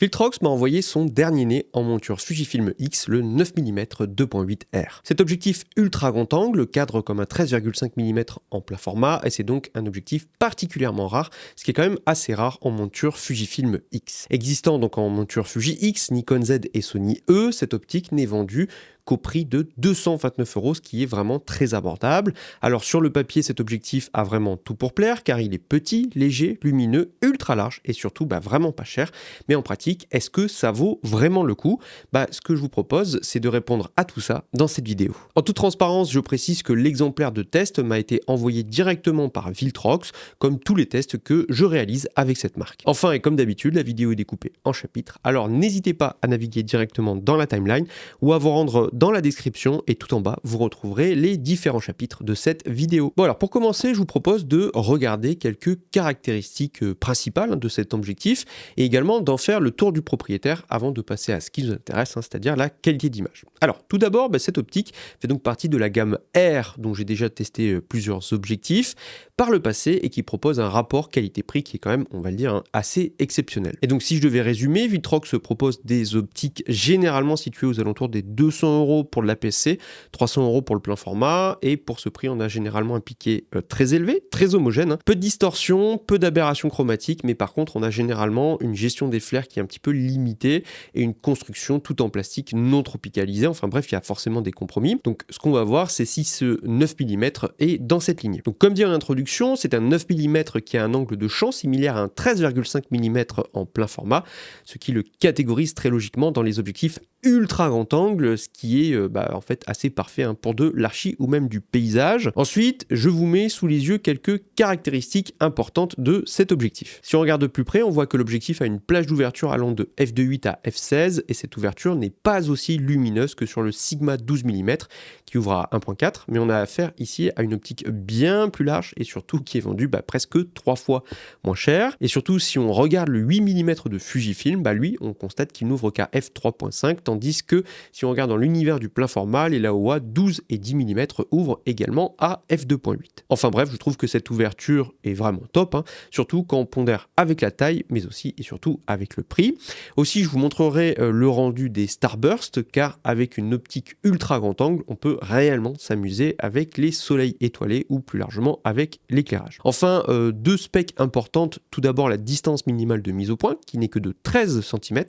Viltrox m'a envoyé son dernier né en monture Fujifilm X, le 9 mm 2.8R. Cet objectif ultra grand angle cadre comme un 13,5 mm en plein format et c'est donc un objectif particulièrement rare, ce qui est quand même assez rare en monture Fujifilm X. Existant donc en monture Fuji X, Nikon Z et Sony E, cette optique n'est vendue qu'au prix de 229 €, ce qui est vraiment très abordable. Alors sur le papier, cet objectif a vraiment tout pour plaire car il est petit, léger, lumineux, ultra large et surtout vraiment pas cher. Mais en pratique, est-ce que ça vaut vraiment le coup ? Ce que je vous propose, c'est de répondre à tout ça dans cette vidéo. En toute transparence, je précise que l'exemplaire de test m'a été envoyé directement par Viltrox, comme tous les tests que je réalise avec cette marque. Enfin, et comme d'habitude, la vidéo est découpée en chapitres, alors n'hésitez pas à naviguer directement dans la timeline ou à vous rendre dans la description et tout en bas, vous retrouverez les différents chapitres de cette vidéo. Bon alors pour commencer, je vous propose de regarder quelques caractéristiques principales de cet objectif et également d'en faire le tour du propriétaire avant de passer à ce qui nous intéresse, c'est-à-dire la qualité d'image. Alors tout d'abord, cette optique fait donc partie de la gamme R dont j'ai déjà testé plusieurs objectifs par le passé et qui propose un rapport qualité-prix qui est quand même, on va le dire, assez exceptionnel. Et donc si je devais résumer, Viltrox propose des optiques généralement situées aux alentours des 200 € pour l'APS-C, 300 € pour le plein format, et pour ce prix on a généralement un piqué très élevé, très homogène, peu de distorsion, peu d'aberrations chromatiques, mais par contre on a généralement une gestion des flares qui est un petit peu limitée et une construction tout en plastique non tropicalisée, enfin bref il y a forcément des compromis. Donc ce qu'on va voir c'est si ce 9 mm est dans cette lignée. Donc comme dit en introduction, c'est un 9 mm qui a un angle de champ similaire à un 13,5 mm en plein format, ce qui le catégorise très logiquement dans les objectifs ultra grand angle, ce qui est en fait assez parfait pour de l'archi ou même du paysage. Ensuite, je vous mets sous les yeux quelques caractéristiques importantes de cet objectif. Si on regarde de plus près, on voit que l'objectif a une plage d'ouverture allant de f2.8 à f16 et cette ouverture n'est pas aussi lumineuse que sur le Sigma 12 mm qui ouvre à 1.4, mais on a affaire ici à une optique bien plus large et surtout qui est vendue presque 3 fois moins cher. Et surtout, si on regarde le 8 mm de Fujifilm, lui, on constate qu'il n'ouvre qu'à f3.5, tandis que si on regarde dans l'univers du plein format, les Laowa 12 et 10 mm ouvrent également à f2.8. Enfin bref, je trouve que cette ouverture est vraiment top, surtout quand on pondère avec la taille, mais aussi et surtout avec le prix. Aussi, je vous montrerai le rendu des Starburst, car avec une optique ultra grand angle, on peut réellement s'amuser avec les soleils étoilés ou plus largement avec l'éclairage. Enfin, deux specs importantes. Tout d'abord, la distance minimale de mise au point, qui n'est que de 13 cm,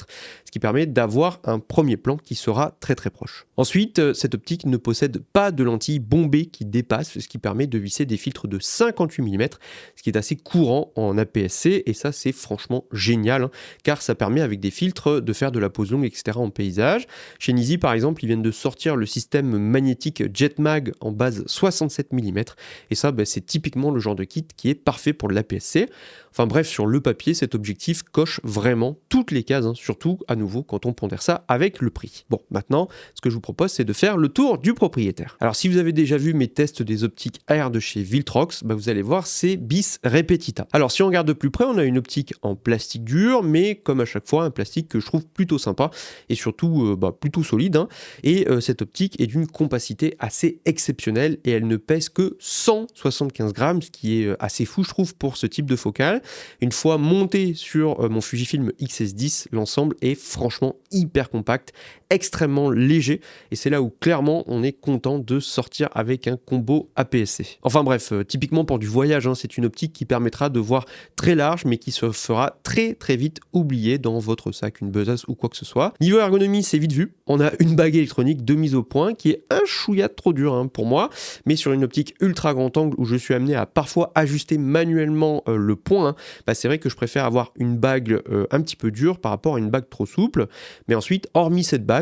ce qui permet d'avoir un premier plan qui sera très proche. Ensuite, cette optique ne possède pas de lentille bombée qui dépasse, ce qui permet de visser des filtres de 58 mm, ce qui est assez courant en APS-C, et ça c'est franchement génial, car ça permet avec des filtres de faire de la pose longue, etc. en paysage. Chez Nisi par exemple, ils viennent de sortir le système magnétique JetMag en base 67 mm, et ça c'est typiquement le genre de kit qui est parfait pour l'APS-C. Enfin bref, sur le papier, cet objectif coche vraiment toutes les cases, surtout à nouveau quand on pondère ça avec le prix. Bon, maintenant, ce que je vous propose, c'est de faire le tour du propriétaire. Alors, si vous avez déjà vu mes tests des optiques AR de chez Viltrox, vous allez voir, c'est bis repetita. Alors, si on regarde de plus près, on a une optique en plastique dur, mais comme à chaque fois, un plastique que je trouve plutôt sympa et surtout plutôt solide. Et cette optique est d'une compacité assez exceptionnelle et elle ne pèse que 175 grammes, ce qui est assez fou, je trouve, pour ce type de focale. Une fois monté sur mon Fujifilm XS10, l'ensemble est franchement hyper compact, extrêmement léger, et c'est là où clairement on est content de sortir avec un combo APS-C. Enfin bref, typiquement pour du voyage, c'est une optique qui permettra de voir très large, mais qui se fera très vite oublier dans votre sac, une besace ou quoi que ce soit. Niveau ergonomie, c'est vite vu. On a une bague électronique de mise au point qui est un chouïa trop dur pour moi, mais sur une optique ultra grand angle où je suis amené à parfois ajuster manuellement le point, c'est vrai que je préfère avoir une bague un petit peu dure par rapport à une bague trop souple. Mais ensuite, hormis cette bague,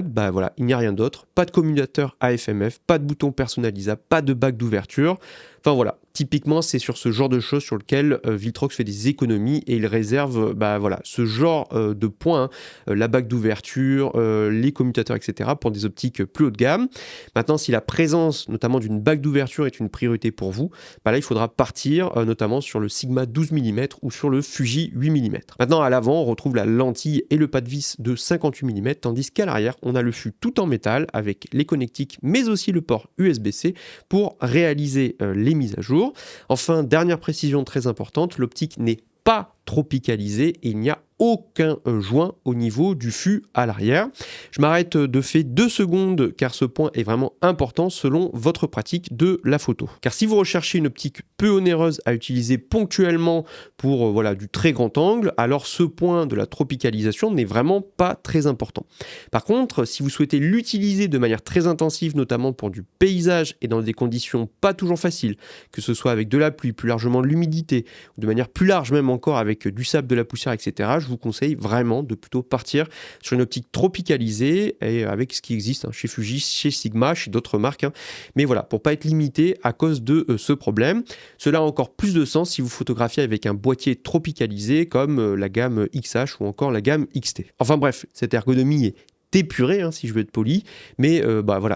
il n'y a rien d'autre. Pas de commutateur AFMF, pas de bouton personnalisable, pas de bague d'ouverture. Enfin voilà, typiquement c'est sur ce genre de choses sur lequel Viltrox fait des économies et il réserve ce genre de points, la bague d'ouverture, les commutateurs, etc. pour des optiques plus haut de gamme. Maintenant, si la présence notamment d'une bague d'ouverture est une priorité pour vous, là il faudra partir notamment sur le Sigma 12 mm ou sur le Fuji 8 mm. Maintenant à l'avant, on retrouve la lentille et le pas de vis de 58 mm, tandis qu'à l'arrière, on a le fût tout en métal avec les connectiques mais aussi le port USB-C pour réaliser les mises à jour. Enfin, dernière précision très importante, l'optique n'est pas tropicalisée et il n'y a aucun joint au niveau du fût à l'arrière. Je m'arrête de fait 2 secondes car ce point est vraiment important selon votre pratique de la photo. Car si vous recherchez une optique peu onéreuse à utiliser ponctuellement pour du très grand angle, alors ce point de la tropicalisation n'est vraiment pas très important. Par contre, si vous souhaitez l'utiliser de manière très intensive, notamment pour du paysage et dans des conditions pas toujours faciles, que ce soit avec de la pluie, plus largement de l'humidité, ou de manière plus large même encore avec du sable, de la poussière, etc., je vous conseille vraiment de plutôt partir sur une optique tropicalisée et avec ce qui existe chez Fuji, chez Sigma, chez d'autres marques. Mais voilà, pour pas être limité à cause de ce problème. Cela a encore plus de sens si vous photographiez avec un boîtier tropicalisé comme la gamme XH ou encore la gamme XT. Enfin bref, cette ergonomie est épuré si je veux être poli, mais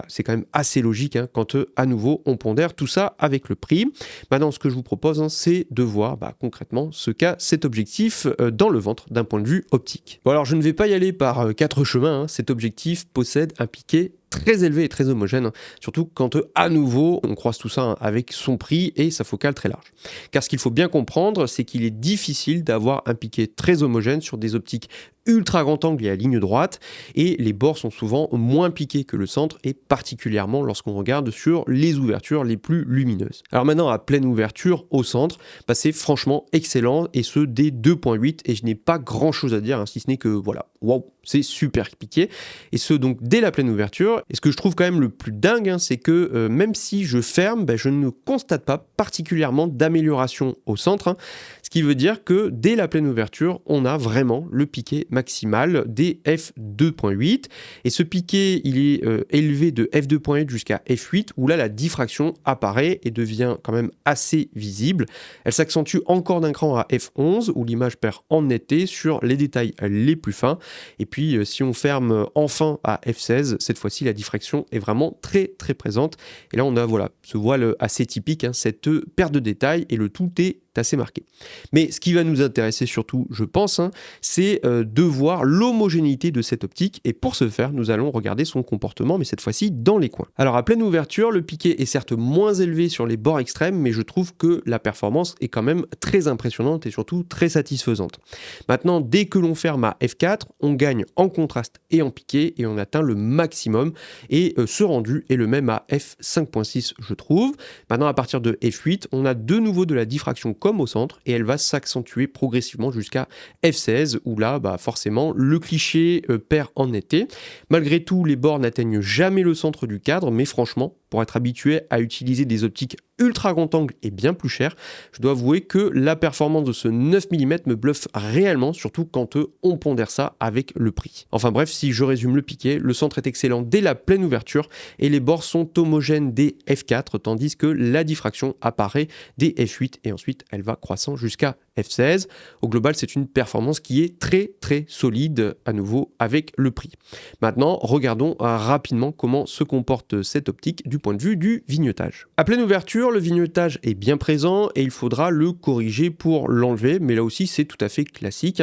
c'est quand même assez logique quand à nouveau on pondère tout ça avec le prix. Maintenant ce que je vous propose c'est de voir concrètement ce qu'a cet objectif dans le ventre d'un point de vue optique. Bon alors je ne vais pas y aller par 4 chemins, cet objectif possède un piqué très élevé et très homogène, surtout quand à nouveau on croise tout ça avec son prix et sa focale très large. Car ce qu'il faut bien comprendre, c'est qu'il est difficile d'avoir un piqué très homogène sur des optiques ultra grand angle et à ligne droite, et les bords sont souvent moins piqués que le centre, et particulièrement lorsqu'on regarde sur les ouvertures les plus lumineuses. Alors maintenant, à pleine ouverture, au centre, c'est franchement excellent, et ce dès 2.8, et je n'ai pas grand chose à dire, si ce n'est que waouh, c'est super piqué, et ce donc dès la pleine ouverture. Et ce que je trouve quand même le plus dingue, c'est que même si je ferme, je ne constate pas particulièrement d'amélioration au centre, ce qui veut dire que dès la pleine ouverture, on a vraiment le piqué maximal des f2.8, et ce piqué il est élevé de f2.8 jusqu'à f8 où là la diffraction apparaît et devient quand même assez visible. Elle s'accentue encore d'un cran à f11 où l'image perd en netteté sur les détails les plus fins, et puis si on ferme enfin à f16, cette fois-ci la diffraction est vraiment très très présente, et là on a ce voile assez typique, cette perte de détails, et le tout est assez marqué. Mais ce qui va nous intéresser surtout, je pense, c'est de voir l'homogénéité de cette optique, et pour ce faire, nous allons regarder son comportement, mais cette fois-ci dans les coins. Alors à pleine ouverture, le piqué est certes moins élevé sur les bords extrêmes, mais je trouve que la performance est quand même très impressionnante et surtout très satisfaisante. Maintenant, dès que l'on ferme à f4, on gagne en contraste et en piqué, et on atteint le maximum, et ce rendu est le même à f5.6, je trouve. Maintenant, à partir de f8, on a de nouveau de la diffraction comme au centre, et elle va s'accentuer progressivement jusqu'à f16 où là forcément le cliché perd en netteté. Malgré tout, les bords n'atteignent jamais le centre du cadre, mais franchement, pour être habitué à utiliser des optiques ultra grand angle et bien plus chères, je dois avouer que la performance de ce 9 mm me bluffe réellement, surtout quand on pondère ça avec le prix. Enfin bref, si je résume le piqué, le centre est excellent dès la pleine ouverture et les bords sont homogènes dès f4, tandis que la diffraction apparaît dès f8 et ensuite elle va croissant jusqu'à f16. Au global, c'est une performance qui est très très solide à nouveau avec le prix. Maintenant, regardons rapidement comment se comporte cette optique du point de vue du vignettage. À pleine ouverture, le vignettage est bien présent et il faudra le corriger pour l'enlever, mais là aussi c'est tout à fait classique.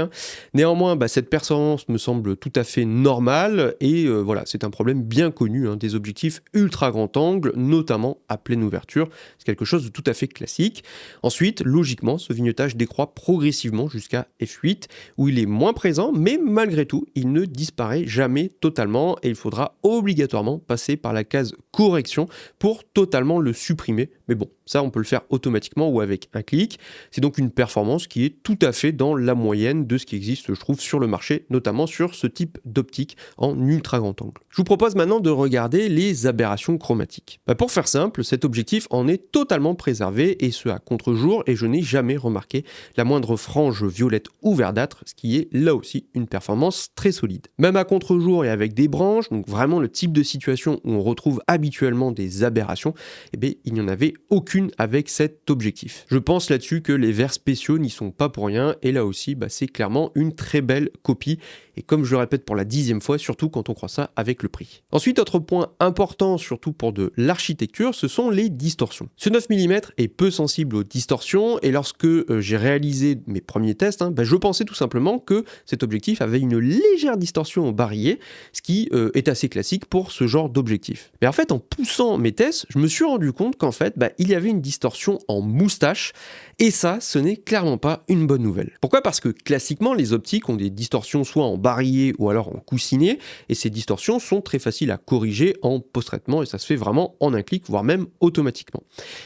Néanmoins, cette performance me semble tout à fait normale et c'est un problème bien connu des objectifs ultra grand angle, notamment à pleine ouverture. C'est quelque chose de tout à fait classique. Ensuite, logiquement, ce vignettage décroît progressivement jusqu'à f8 où il est moins présent, mais malgré tout, il ne disparaît jamais totalement et il faudra obligatoirement passer par la case correction pour totalement le supprimer. Mais bon, ça on peut le faire automatiquement ou avec un clic. C'est donc une performance qui est tout à fait dans la moyenne de ce qui existe, je trouve, sur le marché, notamment sur ce type d'optique en ultra grand angle. Je vous propose maintenant de regarder les aberrations chromatiques. Pour faire simple, cet objectif en est totalement préservé et ce à contre-jour, et je n'ai jamais remarqué la moindre frange violette ou verdâtre, ce qui est là aussi une performance très solide. Même à contre-jour et avec des branches, donc vraiment le type de situation où on retrouve habituellement des aberrations, il n'y en avait aucune avec cet objectif. Je pense là-dessus que les verres spéciaux n'y sont pas pour rien, et là aussi c'est clairement une très belle copie, et comme je le répète pour la 10e fois, surtout quand on croit ça avec le prix. Ensuite, autre point important, surtout pour de l'architecture, ce sont les distorsions. Ce 9 mm est peu sensible aux distorsions, et lorsque j'ai réalisé mes premiers tests, je pensais tout simplement que cet objectif avait une légère distorsion au barillet, ce qui est assez classique pour ce genre d'objectif. Mais en fait, en poussant mes tests, je me suis rendu compte qu'en fait, il y avait une distorsion en moustache, Et ça, ce n'est clairement pas une bonne nouvelle. Pourquoi? Parce que classiquement, les optiques ont des distorsions soit en barillet ou alors en coussinet, et ces distorsions sont très faciles à corriger en post-traitement, et ça se fait vraiment en un clic, voire même automatiquement.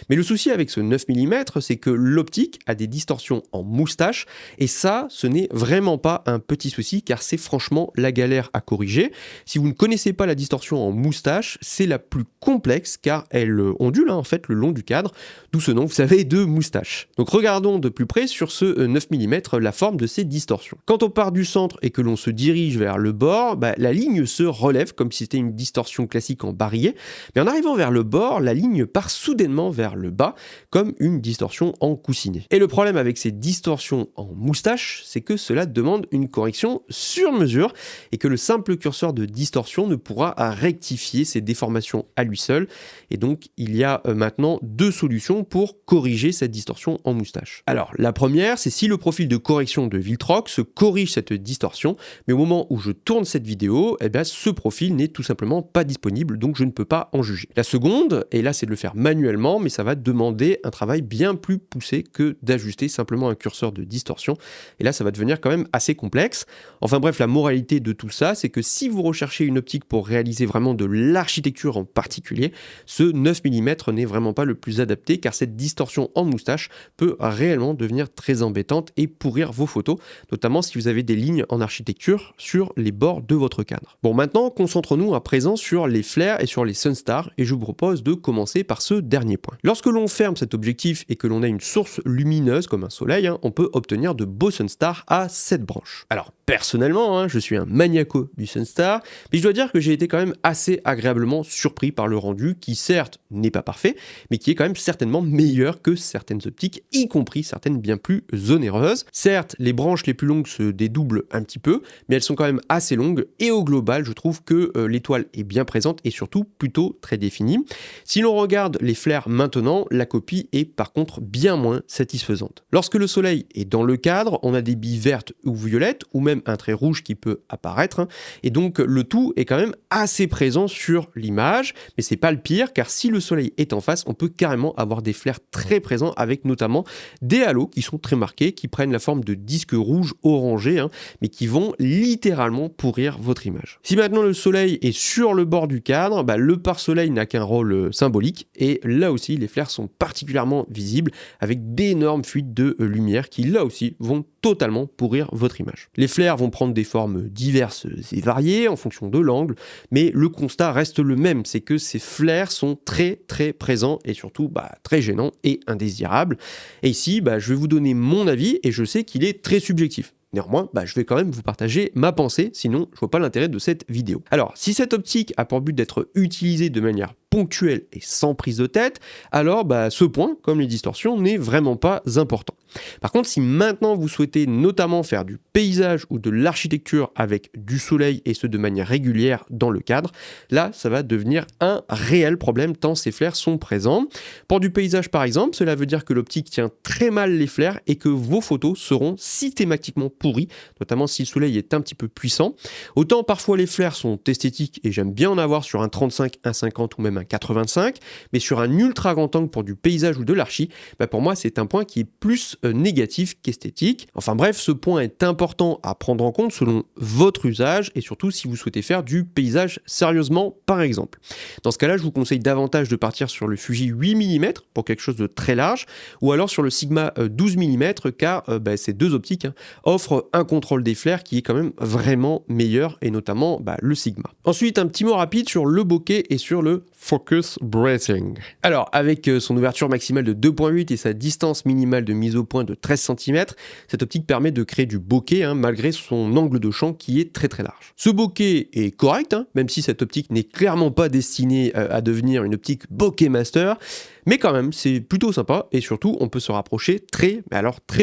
Mais le souci avec ce 9 mm, c'est que l'optique a des distorsions en moustache, et ça, ce n'est vraiment pas un petit souci, car c'est franchement la galère à corriger. Si vous ne connaissez pas la distorsion en moustache, c'est la plus complexe, car elle ondule en fait le long du cadre, d'où ce nom, vous savez, de moustache. Donc regardons de plus près sur ce 9 mm la forme de ces distorsions. Quand on part du centre et que l'on se dirige vers le bord, la ligne se relève comme si c'était une distorsion classique en barillet, mais en arrivant vers le bord, la ligne part soudainement vers le bas, comme une distorsion en coussinet. Et le problème avec ces distorsions en moustache, c'est que cela demande une correction sur mesure, et que le simple curseur de distorsion ne pourra rectifier ces déformations à lui seul, et donc il y a maintenant deux solutions pour corriger cette distorsion en moustache. Alors la première, c'est si le profil de correction de Viltrox corrige cette distorsion, mais au moment où je tourne cette vidéo, ce profil n'est tout simplement pas disponible, donc je ne peux pas en juger. La seconde, et là c'est de le faire manuellement, mais ça va demander un travail bien plus poussé que d'ajuster simplement un curseur de distorsion, et là ça va devenir quand même assez complexe. Enfin bref, la moralité de tout ça, c'est que si vous recherchez une optique pour réaliser vraiment de l'architecture en particulier, ce 9 mm n'est vraiment pas le plus adapté, car cette distorsion en moustache peut réellement devenir très embêtante et pourrir vos photos, notamment si vous avez des lignes en architecture sur les bords de votre cadre. Bon, maintenant, concentrons-nous à présent sur les flares et sur les Sunstars, et je vous propose de commencer par ce dernier point. Lorsque l'on ferme cet objectif et que l'on a une source lumineuse comme un soleil, on peut obtenir de beaux Sunstars à 7 branches. Alors, personnellement, je suis un maniaco du Sunstar, mais je dois dire que j'ai été quand même assez agréablement surpris par le rendu, qui certes n'est pas parfait, mais qui est quand même certainement meilleur que certaines optiques, y compris certaines bien plus onéreuses. Certes, les branches les plus longues se dédoublent un petit peu, mais elles sont quand même assez longues, et au global, je trouve que l'étoile est bien présente et surtout plutôt très définie. Si l'on regarde les flares maintenant, la copie est par contre bien moins satisfaisante. Lorsque le soleil est dans le cadre, on a des billes vertes ou violettes, ou même un trait rouge qui peut apparaître, et donc le tout est quand même assez présent sur l'image, mais c'est pas le pire, car si le soleil est en face, on peut carrément avoir des flares très présents, avec notamment des halos qui sont très marqués, qui prennent la forme de disques rouges orangés, mais qui vont littéralement pourrir votre image. Si maintenant le soleil est sur le bord du cadre, le pare-soleil n'a qu'un rôle symbolique, et là aussi les flares sont particulièrement visibles, avec d'énormes fuites de lumière qui là aussi vont totalement pourrir votre image. Les flares vont prendre des formes diverses et variées en fonction de l'angle, mais le constat reste le même, c'est que ces flares sont très présents, et surtout très gênants et indésirables. Et ici, je vais vous donner mon avis, et je sais qu'il est très subjectif. Néanmoins, je vais quand même vous partager ma pensée, sinon je vois pas l'intérêt de cette vidéo. Alors, si cette optique a pour but d'être utilisée de manière ponctuelle et sans prise de tête, alors ce point, comme les distorsions, n'est vraiment pas important. Par contre, si maintenant vous souhaitez notamment faire du paysage ou de l'architecture avec du soleil, et ce de manière régulière dans le cadre, là ça va devenir un réel problème tant ces flares sont présents. Pour du paysage par exemple, cela veut dire que l'optique tient très mal les flares et que vos photos seront systématiquement pourries, notamment si le soleil est un petit peu puissant. Autant parfois les flares sont esthétiques et j'aime bien en avoir sur un 35, un 50 ou même un 85, mais sur un ultra grand angle pour du paysage ou de l'archi, pour moi c'est un point qui est plus négatif qu'esthétique. Enfin bref, ce point est important à prendre en compte selon votre usage, et surtout si vous souhaitez faire du paysage sérieusement par exemple. Dans ce cas-là, je vous conseille davantage de partir sur le Fuji 8 mm pour quelque chose de très large, ou alors sur le Sigma 12 mm, car ces deux optiques offrent un contrôle des flares qui est quand même vraiment meilleur, et notamment le Sigma. Ensuite, un petit mot rapide sur le bokeh et sur le focus breathing. Alors, avec son ouverture maximale de 2.8 et sa distance minimale de mise au point de 13 cm, cette optique permet de créer du bokeh malgré son angle de champ qui est très large. Ce bokeh est correct, même si cette optique n'est clairement pas destinée à devenir une optique bokeh master, mais quand même c'est plutôt sympa, et surtout on peut se rapprocher très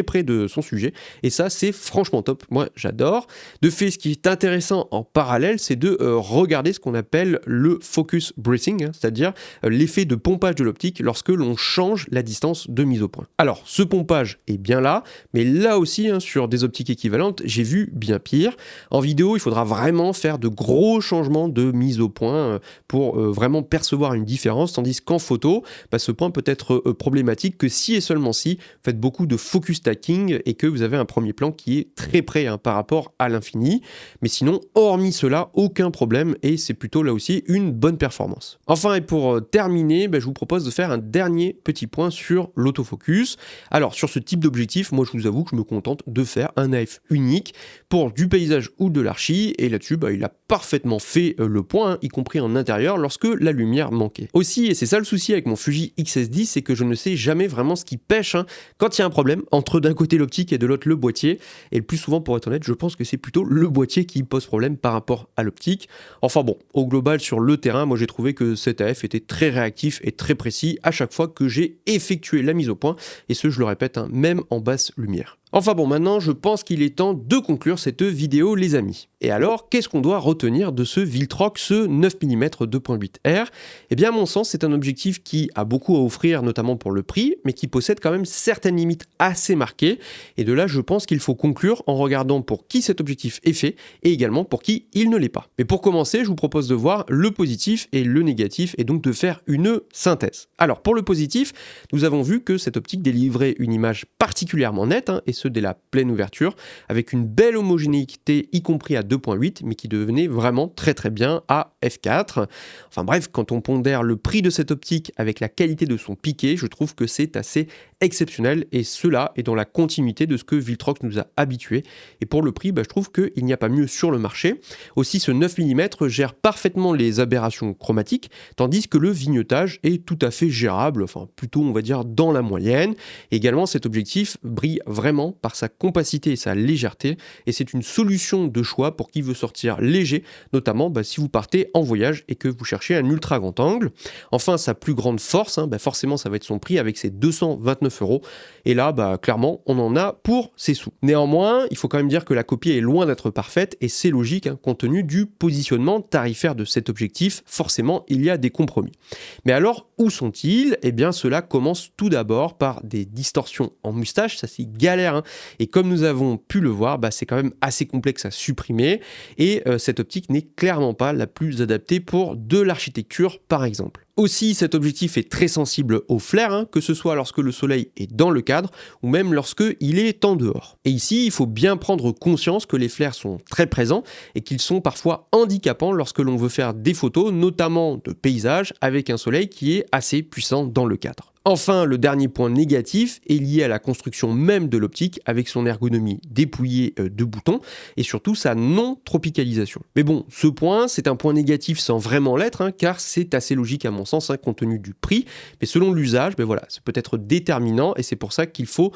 près de son sujet, et ça c'est franchement top, moi j'adore. De fait, ce qui est intéressant en parallèle, c'est de regarder ce qu'on appelle le focus breathing, c'est-à-dire l'effet de pompage de l'optique lorsque l'on change la distance de mise au point. Alors ce pompage est bien là, mais là aussi sur des optiques équivalentes, j'ai vu bien pire. En vidéo, il faudra vraiment faire de gros changements de mise au point pour vraiment percevoir une différence, tandis qu'en photo, ce ce point peut être problématique que si et seulement si vous faites beaucoup de focus stacking et que vous avez un premier plan qui est très près par rapport à l'infini. Mais sinon, hormis cela, aucun problème et c'est plutôt là aussi une bonne performance. Enfin, et pour terminer, je vous propose de faire un dernier petit point sur l'autofocus. Alors, sur ce type d'objectif, moi je vous avoue que je me contente de faire un AF unique pour du paysage ou de l'archi et là-dessus, il a parfaitement fait le point, y compris en intérieur, lorsque la lumière manquait. Aussi, et c'est ça le souci avec mon Fuji X-S10, c'est que je ne sais jamais vraiment ce qui pêche quand il y a un problème entre d'un côté l'optique et de l'autre le boîtier. Et le plus souvent, pour être honnête, je pense que c'est plutôt le boîtier qui pose problème par rapport à l'optique. Enfin bon, au global, sur le terrain, moi j'ai trouvé que cet AF était très réactif et très précis à chaque fois que j'ai effectué la mise au point, et ce, je le répète, même en basse lumière. Enfin bon, maintenant, je pense qu'il est temps de conclure cette vidéo, les amis. Et alors, qu'est-ce qu'on doit retenir de ce Viltrox, ce 9 mm 2.8R? Eh bien, à mon sens, c'est un objectif qui a beaucoup à offrir, notamment pour le prix, mais qui possède quand même certaines limites assez marquées. Et de là, je pense qu'il faut conclure en regardant pour qui cet objectif est fait, et également pour qui il ne l'est pas. Mais pour commencer, je vous propose de voir le positif et le négatif, et donc de faire une synthèse. Alors, pour le positif, nous avons vu que cette optique délivrait une image particulièrement nette, et ce dès la pleine ouverture, avec une belle homogénéité, y compris à 2.8, mais qui devenait vraiment très bien à f4. Enfin bref, quand on pondère le prix de cette optique avec la qualité de son piqué, je trouve que c'est assez exceptionnel, et cela est dans la continuité de ce que Viltrox nous a habitués. Et pour le prix, je trouve qu'il n'y a pas mieux sur le marché. Aussi, ce 9 mm gère parfaitement les aberrations chromatiques, tandis que le vignettage est tout à fait gérable, enfin plutôt on va dire dans la moyenne. Et également, cet objectif brille vraiment par sa compacité et sa légèreté, et c'est une solution de choix pour qui veut sortir léger, notamment si vous partez en voyage et que vous cherchez un ultra grand angle. Enfin, sa plus grande force, forcément ça va être son prix avec ses 229 €, et là clairement on en a pour ses sous. Néanmoins, il faut quand même dire que la copie est loin d'être parfaite, et c'est logique compte tenu du positionnement tarifaire de cet objectif. Forcément il y a des compromis. Mais alors où sont-ils? Eh bien cela commence tout d'abord par des distorsions en moustache, ça c'est galère, et comme nous avons pu le voir, c'est quand même assez complexe à supprimer, et cette optique n'est clairement pas la plus adaptée pour de l'architecture par exemple. Aussi, cet objectif est très sensible au flair, que ce soit lorsque le soleil est dans le cadre ou même lorsque il est en dehors. Et ici, il faut bien prendre conscience que les flairs sont très présents et qu'ils sont parfois handicapants lorsque l'on veut faire des photos, notamment de paysages, avec un soleil qui est assez puissant dans le cadre. Enfin, le dernier point négatif est lié à la construction même de l'optique, avec son ergonomie dépouillée de boutons et surtout sa non-tropicalisation. Mais bon, ce point, c'est un point négatif sans vraiment l'être, car c'est assez logique à mon sens, compte tenu du prix, mais selon l'usage, voilà, c'est peut-être déterminant, et c'est pour ça qu'il faut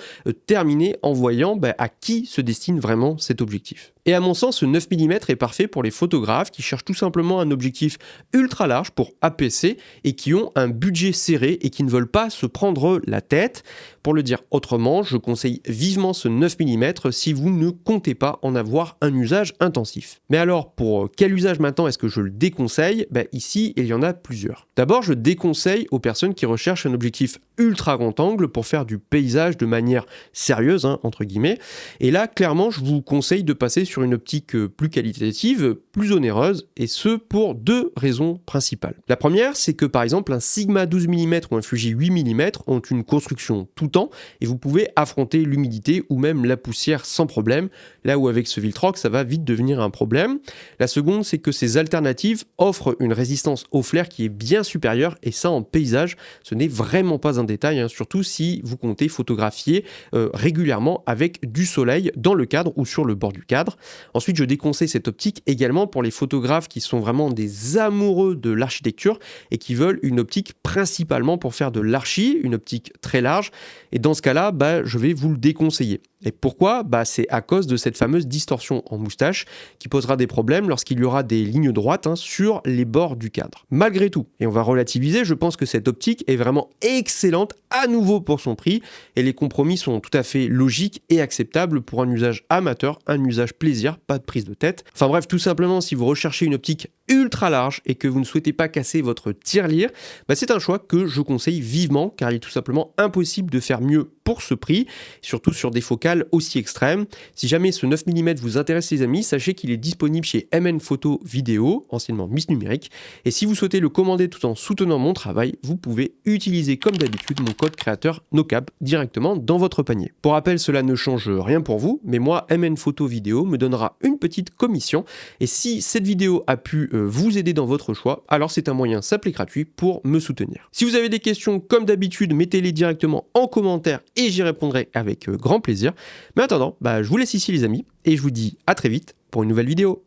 terminer en voyant à qui se destine vraiment cet objectif. Et à mon sens, ce 9 mm est parfait pour les photographes qui cherchent tout simplement un objectif ultra large pour APC et qui ont un budget serré et qui ne veulent pas se prendre la tête. Pour le dire autrement, je conseille vivement ce 9 mm si vous ne comptez pas en avoir un usage intensif. Mais alors, pour quel usage maintenant est-ce que je le déconseille? Ici, il y en a plusieurs. D'abord, je déconseille aux personnes qui recherchent un objectif ultra grand angle pour faire du paysage de manière sérieuse, entre guillemets. Et là, clairement, je vous conseille de passer sur une optique plus qualitative, plus onéreuse, et ce pour deux raisons principales. La première, c'est que par exemple, un Sigma 12 mm ou un Fuji 8 mm ont une construction tout temps, et vous pouvez affronter l'humidité ou même la poussière sans problème, là où avec ce Viltrox, ça va vite devenir un problème. La seconde, c'est que ces alternatives offrent une résistance au flair qui est bien supérieure, et ça en paysage, ce n'est vraiment pas un détail, surtout si vous comptez photographier régulièrement avec du soleil dans le cadre ou sur le bord du cadre. Ensuite, je déconseille cette optique également pour les photographes qui sont vraiment des amoureux de l'architecture et qui veulent une optique principalement pour faire de l'archi, une optique très large. Et dans ce cas-là, je vais vous le déconseiller. Et pourquoi? C'est à cause de cette fameuse distorsion en moustache qui posera des problèmes lorsqu'il y aura des lignes droites sur les bords du cadre. Malgré tout, et on va relativiser, je pense que cette optique est vraiment excellente à nouveau pour son prix, et les compromis sont tout à fait logiques et acceptables pour un usage amateur, un usage plaisir, pas de prise de tête. Enfin bref, tout simplement, si vous recherchez une optique ultra large et que vous ne souhaitez pas casser votre tirelire, c'est un choix que je conseille vivement, car il est tout simplement impossible de faire mieux pour ce prix, surtout sur des focales aussi extrêmes. Si jamais ce 9 mm vous intéresse les amis, sachez qu'il est disponible chez MN Photo Vidéo, anciennement Miss Numérique. Et si vous souhaitez le commander tout en soutenant mon travail, vous pouvez utiliser comme d'habitude mon code créateur NOCAP directement dans votre panier. Pour rappel, cela ne change rien pour vous, mais moi, MN Photo Vidéo me donnera une petite commission. Et si cette vidéo a pu vous aider dans votre choix, alors c'est un moyen simple et gratuit pour me soutenir. Si vous avez des questions, comme d'habitude, mettez-les directement en commentaire et j'y répondrai avec grand plaisir. Mais en attendant, je vous laisse ici les amis et je vous dis à très vite pour une nouvelle vidéo.